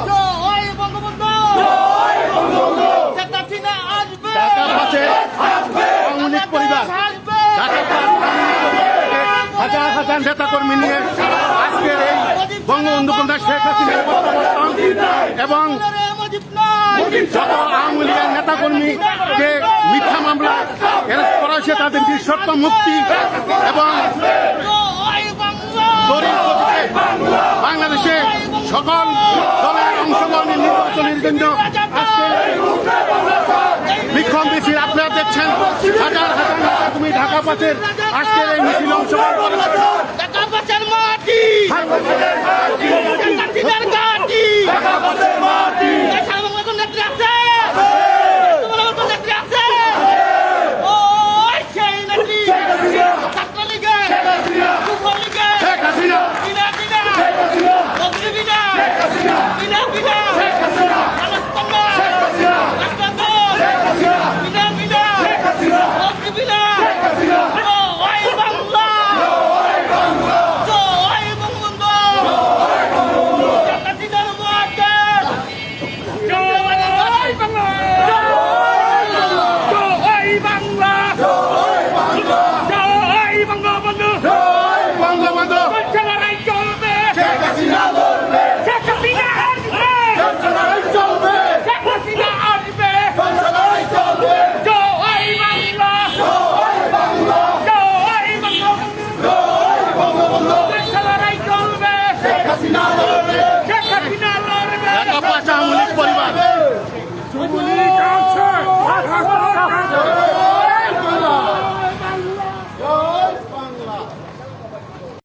জয় বঙ্গবন্ধু। শেখ হাসিনা আসবে। ঢাকার কাছে আওয়ামী লীগ পরিবার, হাজার হাজার নেতা কর্মী নিয়ে আজকের এই বঙ্গবন্ধু কন্যা শেখ হাসিনার প্রত্যাবর্তন এবং যত আওয়ামী লীগের নেতা কর্মীকে মিথ্যা মামলা অ্যারেস্ট করা হয়েছে তাদের নিঃশর্ত মুক্তি এবং বাংলাদেশে সকল দলের অংশগ্রহণের নির্বাচনের জন্য আজকে বিক্ষোভ মিছিল আপনারা দেখছেন হাজার হাজার নেতা কর্মী ঢাকা পথের আজকের এই মিছিল অংশগ্রহণ করেছে। ঢাকা পথের মাটি।